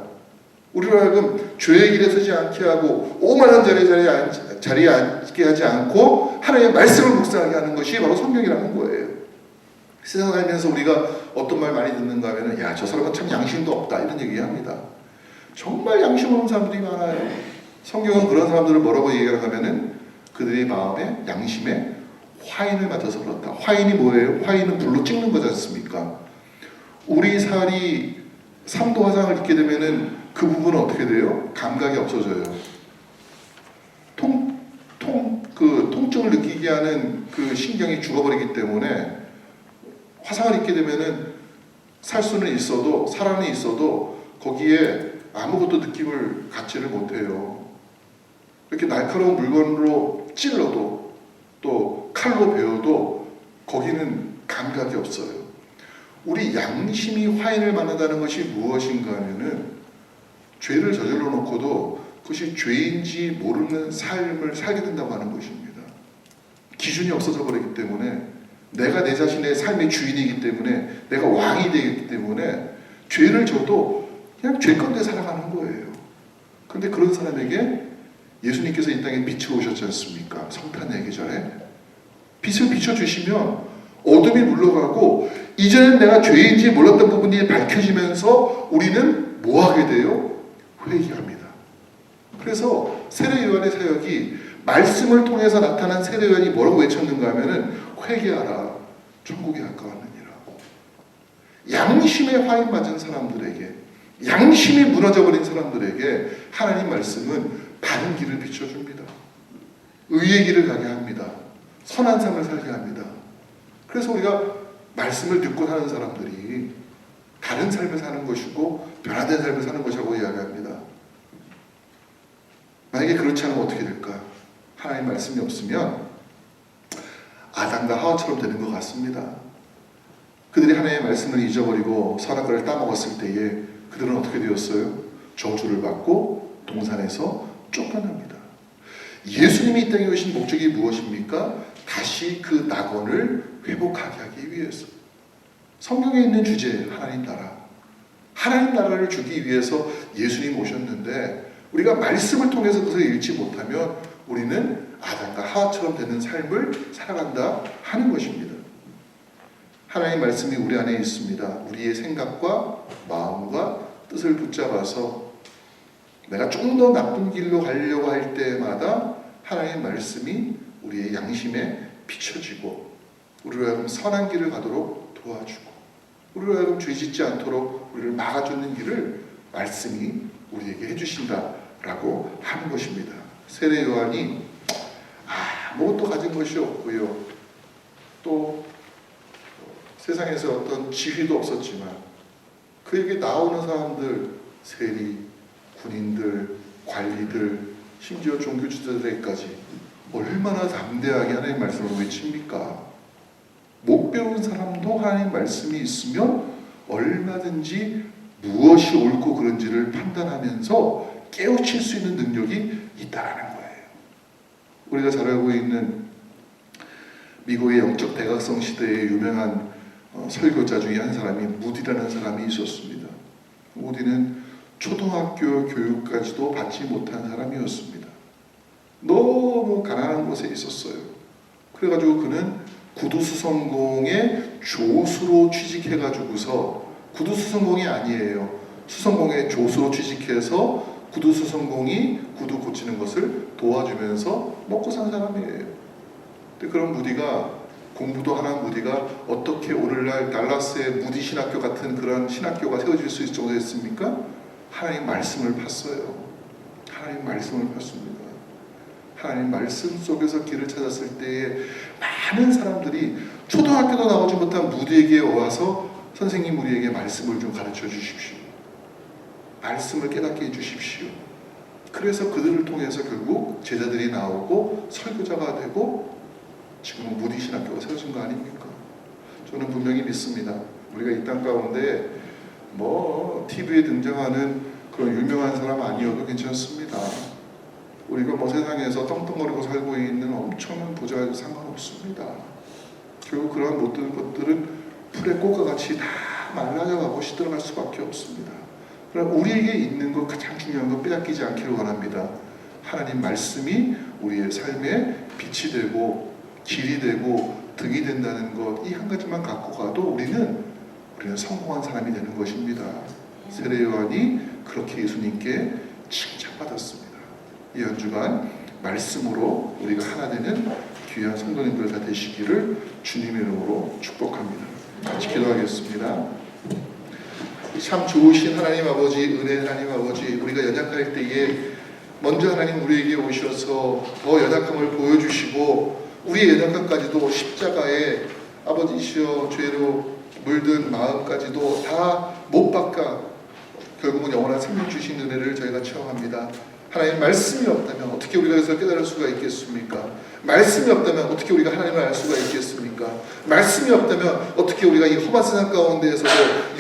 우리로 하여금 죄의 길에 서지 않게 하고 오만한 자리에 앉게 하지 않고 하나님의 말씀을 묵상하게 하는 것이 바로 성경이라는 거예요. 세상 살면서 우리가 어떤 말 많이 듣는가 하면 야, 저 사람은 참 양심도 없다 이런 얘기합니다. 정말 양심 없는 사람들이 많아요. 성경은 그런 사람들을 뭐라고 얘기를 하면은 그들의 마음에 양심에 화인을 맞아서 그렇다. 화인이 뭐예요? 화인은 불로 찍는 거지 않습니까? 우리 살이 3도 화상을 입게 되면은 그 부분은 어떻게 돼요? 감각이 없어져요. 통증을 느끼게 하는 그 신경이 죽어버리기 때문에 화상을 입게 되면은 살 수는 있어도 살아는 있어도 거기에 아무것도 느낌을 갖지를 못해요. 이렇게 날카로운 물건으로 찔러도 또 칼로 베어도 거기는 감각이 없어요. 우리 양심이 화인을 만든다는 것이 무엇인가 하면은 죄를 저질러 놓고도 그것이 죄인지 모르는 삶을 살게 된다고 하는 것입니다. 기준이 없어져 버리기 때문에 내가 내 자신의 삶의 주인이기 때문에 내가 왕이 되기 때문에 죄를 져도 그냥 죄건대 살아가는 거예요. 그런데 그런 사람에게 예수님께서 이 땅에 빛을 오셨지 않습니까? 성탄 예기절에 빛을 비춰주시면 어둠이 물러가고 이전엔 내가 죄인지 몰랐던 부분이 밝혀지면서 우리는 뭐하게 돼요? 회개합니다. 그래서 세례 요한의 사역이 말씀을 통해서 나타난 세례 요한이 뭐라고 외쳤는가 하면은 회개하라 천국에 가까웠느니라. 양심에 화인 맞은 사람들에게 양심이 무너져버린 사람들에게 하나님 말씀은 바른 길을 비춰줍니다. 의의 길을 가게 합니다. 선한 삶을 살게 합니다. 그래서 우리가 말씀을 듣고 사는 사람들이 다른 삶을 사는 것이고 변화된 삶을 사는 것이라고 이야기합니다. 만약에 그렇지 않으면 어떻게 될까? 하나님 말씀이 없으면 아담과 하와처럼 되는 것 같습니다. 그들이 하나님의 말씀을 잊어버리고 선악과를 따먹었을 때에 그들은 어떻게 되었어요? 저주를 받고 동산에서 쫓겨납니다. 예수님이 이 땅에 오신 목적이 무엇입니까? 다시 그 낙원을 회복하게 하기 위해서. 성경에 있는 주제 하나님 나라. 하나님 나라를 주기 위해서 예수님 오셨는데 우리가 말씀을 통해서 그것을 읽지 못하면 우리는 아담과 하와처럼 되는 삶을 살아간다 하는 것입니다. 하나님의 말씀이 우리 안에 있습니다. 우리의 생각과 마음과 뜻을 붙잡아서 내가 좀 더 나쁜 길로 가려고 할 때마다 하나님의 말씀이 우리의 양심에 비춰지고 우리로 하여금 선한 길을 가도록 도와주고 우리로 하여금 죄짓지 않도록 우리를 막아주는 길을 말씀이 우리에게 해주신다라고 하는 것입니다. 세례 요한이 아무것도 가진 것이 없고요. 또 세상에서 어떤 지위도 없었지만 그에게 나오는 사람들, 세리, 군인들, 관리들, 심지어 종교 지도자들까지 얼마나 담대하게 하나님의 말씀을 외칩니까? 못 배운 사람도 하나님의 말씀이 있으면 얼마든지 무엇이 옳고 그른지를 판단하면서 깨우칠 수 있는 능력이 있다라는 거예요. 우리가 잘 알고 있는 미국의 영적 대각성 시대의 유명한 설교자 중에 한 사람이 무디라는 사람이 있었습니다. 무디는 초등학교 교육까지도 받지 못한 사람이었습니다. 너무 가난한 곳에 있었어요. 그래가지고 그는 구두수성공의 조수로 취직해가지고서 구두수성공이 아니에요. 수성공의 조수로 취직해서 구두수성공이 구두 고치는 것을 도와주면서 먹고 산 사람이에요. 근데 그런 무디가 공부도 하는 무디가 어떻게 오늘날 달라스의 무디 신학교 같은 그런 신학교가 세워질 수 있을 정도 됐습니까? 하나님 말씀을 팠어요. 하나님 말씀을 팠습니다. 하나님 말씀 속에서 길을 찾았을 때에 많은 사람들이 초등학교도 나오지 못한 무디에게 와서 선생님 우리에게 말씀을 좀 가르쳐 주십시오. 말씀을 깨닫게 해주십시오. 그래서 그들을 통해서 결국 제자들이 나오고 설교자가 되고 지금은 무디 신학교가 세워진 거 아닙니까? 저는 분명히 믿습니다. 우리가 이 땅 가운데 TV에 등장하는 그런 유명한 사람 아니어도 괜찮습니다. 우리가 세상에서 떵떵거리고 살고 있는 엄청난 부자에도 상관없습니다. 결국 그러한 모든 것들은 풀의 꽃과 같이 다 말라져가고 시들어갈 수밖에 없습니다. 그러나 우리에게 있는 것 가장 중요한 것 빼앗기지 않기를 원합니다. 하나님 말씀이 우리의 삶에 빛이 되고 길이 되고 등이 된다는 것, 이 한 가지만 갖고 가도 우리는 성공한 사람이 되는 것입니다. 세례 요한이 그렇게 예수님께 칭찬받았습니다. 이 한 주간 말씀으로 우리가 하나 되는 귀한 성도님들 다 되시기를 주님의 이름으로 축복합니다. 같이 기도하겠습니다. 참 좋으신 하나님 아버지, 은혜의 하나님 아버지, 우리가 연약할 때에 먼저 하나님 우리에게 오셔서 더 연약함을 보여주시고 우리의 연약함까지도 십자가에 아버지시여 죄로 물든 마음까지도 다 못 박아 결국은 영원한 생명 주신 은혜를 저희가 체험합니다. 하나님 말씀이 없다면 어떻게 우리가 여기서 깨달을 수가 있겠습니까? 말씀이 없다면 어떻게 우리가 하나님을 알 수가 있겠습니까? 말씀이 없다면 어떻게 우리가 이 험한 세상 가운데에서도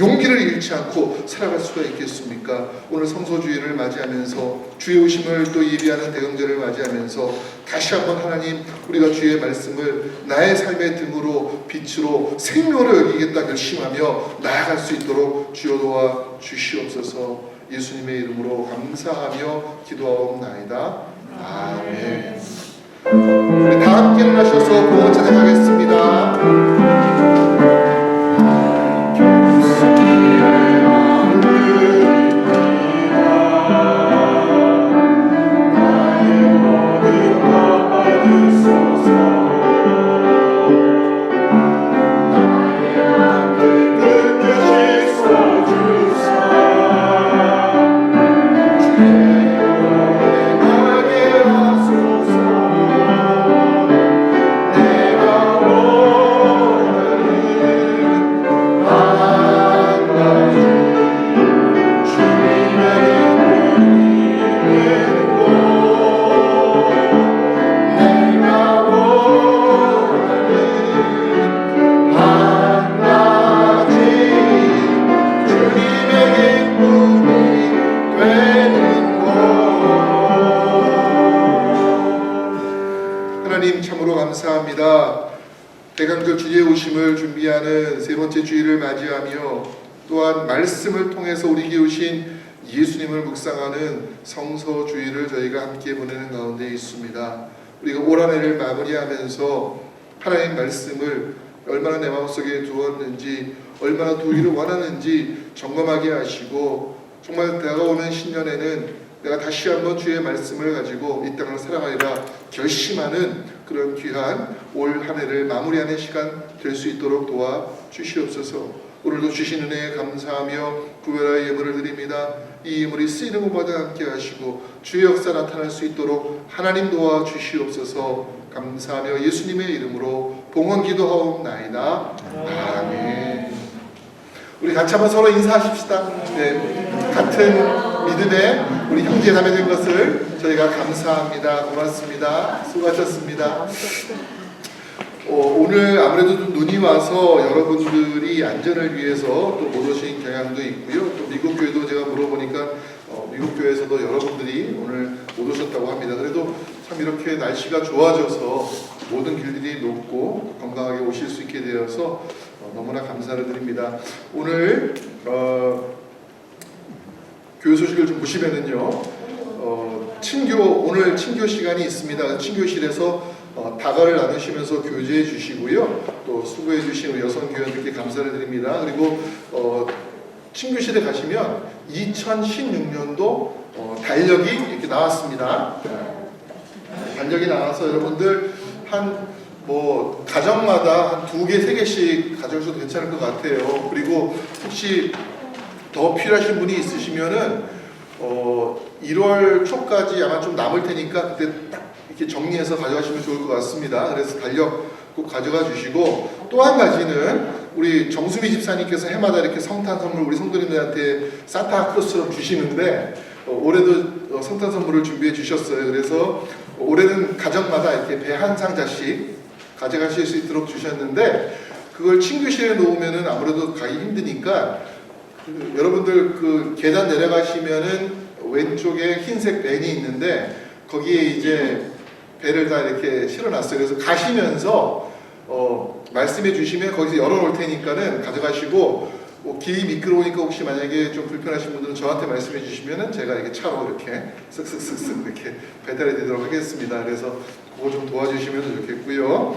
용기를 잃지 않고 살아갈 수가 있겠습니까? 오늘 성소주의를 맞이하면서 주의 오심을 또 예비하는 대강절을 맞이하면서 다시 한번 하나님 우리가 주의 말씀을 나의 삶의 등으로 빛으로 생명으로 여기겠다 결심하며 나아갈 수 있도록 주여 도와 주시옵소서. 예수님의 이름으로 감사하며 기도하옵나이다. 아멘. 우리 다 함께 일어나셔서 복을 찬양하겠습니다. 대강절 주의 오심을 준비하는 세 번째 주일을 맞이하며 또한 말씀을 통해서 우리에게 오신 예수님을 묵상하는 성서 주일을 저희가 함께 보내는 가운데 있습니다. 우리가 올 한 해를 마무리하면서 하나님 말씀을 얼마나 내 마음속에 두었는지 얼마나 두기를 원하는지 점검하게 하시고 정말 다가오는 신년에는 내가 다시 한번 주의 말씀을 가지고 이 땅을 살아가리라 결심하는 그런 귀한 올 한 해를 마무리하는 시간 될 수 있도록 도와 주시옵소서. 오늘도 주신 은혜에 감사하며 구별하여 예물을 드립니다. 이 예물이 쓰이는 것마다 함께 하시고 주의 역사 나타날 수 있도록 하나님 도와 주시옵소서. 감사하며 예수님의 이름으로 봉헌 기도하옵나이다. 아멘. 우리 같이 한번 서로 인사하십시다. 네, 같은 믿음의 우리 형제 자매 된 것을 저희가 감사합니다. 고맙습니다. 수고하셨습니다. 오늘 아무래도 좀 눈이 와서 여러분들이 안전을 위해서 또 못 오신 경향도 있고요. 또 미국 교회도 제가 물어보니까 미국 교회에서도 여러분들이 오늘 못 오셨다고 합니다. 그래도 참 이렇게 날씨가 좋아져서 모든 길들이 높고 건강하게 오실 수 있게 되어서 너무나 감사를 드립니다. 오늘 교회 소식을 좀 보시면은요, 오늘 친교 시간이 있습니다. 친교실에서 다가를 나누시면서 교제해 주시고요. 또 수고해 주신 우리 여성 교회들께 감사를 드립니다. 그리고 친교실에 가시면 2016년도 달력이 이렇게 나왔습니다. 달력이 나와서 여러분들 가정마다 한 2개, 3개씩 가져오셔도 괜찮을 것 같아요. 그리고 혹시 더 필요하신 분이 있으시면은 1월 초까지 아마 좀 남을 테니까 그때 딱 이렇게 정리해서 가져가시면 좋을 것 같습니다. 그래서 달력 꼭 가져가 주시고, 또 한 가지는 우리 정수미 집사님께서 해마다 이렇게 성탄 선물 우리 성도님들한테 산타크로스처럼 주시는데 올해도 성탄 선물을 준비해 주셨어요. 그래서 올해는 가정마다 이렇게 배 한 상자씩 가져가실 수 있도록 주셨는데, 그걸 친구실에 놓으면은 아무래도 가기 힘드니까 여러분들 그 계단 내려가시면은 왼쪽에 흰색 밴이 있는데 거기에 이제 배를 다 이렇게 실어놨어요. 그래서 가시면서 말씀해 주시면 거기서 열어놓을 테니까는 가져가시고 길이 미끄러우니까 혹시 만약에 좀 불편하신 분들은 저한테 말씀해 주시면은 제가 이렇게 차로 이렇게 쓱쓱쓱쓱 이렇게 배달해 드리도록 하겠습니다. 그래서 그거 좀 도와주시면 좋겠고요.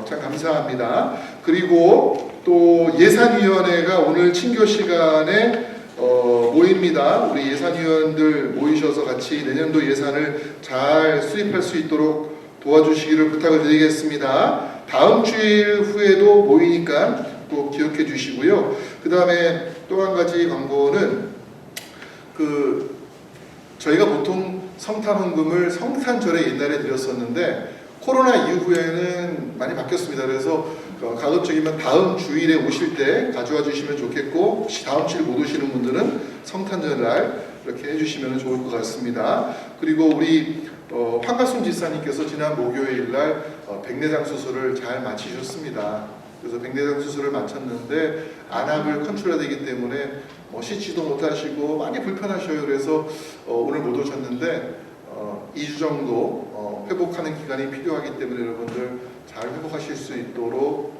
참 감사합니다. 그리고 또 예산위원회가 오늘 친교 시간에 모입니다. 우리 예산위원들 모이셔서 같이 내년도 예산을 잘 수립할 수 있도록 도와주시기를 부탁을 드리겠습니다. 다음 주일 후에도 모이니까 꼭 기억해 주시고요. 그 다음에 또 한 가지 광고는 저희가 보통 성탄헌금을 성탄절에 옛날에 드렸었는데 코로나 이후에는 많이 바뀌었습니다. 그래서 가급적이면 다음 주일에 오실 때 가져와 주시면 좋겠고 혹시 다음 주일 못 오시는 분들은 성탄절 날 이렇게 해주시면 좋을 것 같습니다. 그리고 우리 황가순 지사님께서 지난 목요일 날 백내장 수술을 잘 마치셨습니다. 그래서 백내장 수술을 마쳤는데 안압을 컨트롤해야 되기 때문에 씻지도 못하시고 많이 불편하셔요. 그래서 오늘 못 오셨는데 2주 정도 회복하는 기간이 필요하기 때문에 여러분들 잘 회복하실 수 있도록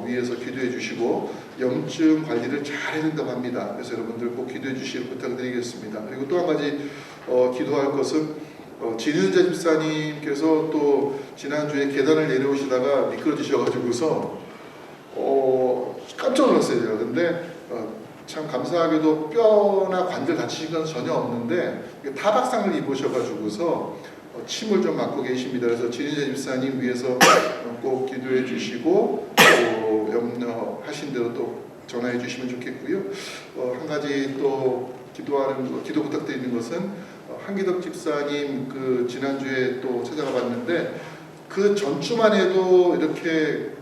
위에서 기도해 주시고 염증 관리를 잘 해야 된다고 합니다. 그래서 여러분들 꼭 기도해 주시길 부탁드리겠습니다. 그리고 또 한 가지 기도할 것은 진은자 집사님께서 또 지난주에 계단을 내려오시다가 미끄러지셔가지고서 깜짝 놀랐어요. 제가. 근데 참 감사하게도 뼈나 관절 다치신 건 전혀 없는데 타박상을 입으셔가지고서 침을 좀 맞고 계십니다. 그래서 진인자 집사님 위해서 꼭 기도해 주시고 또 염려하신 대로 또 전화해 주시면 좋겠고요. 한 가지 또 기도 부탁드리는 것은 한기덕 집사님 지난주에 또 찾아가 봤는데 그 전주만 해도 이렇게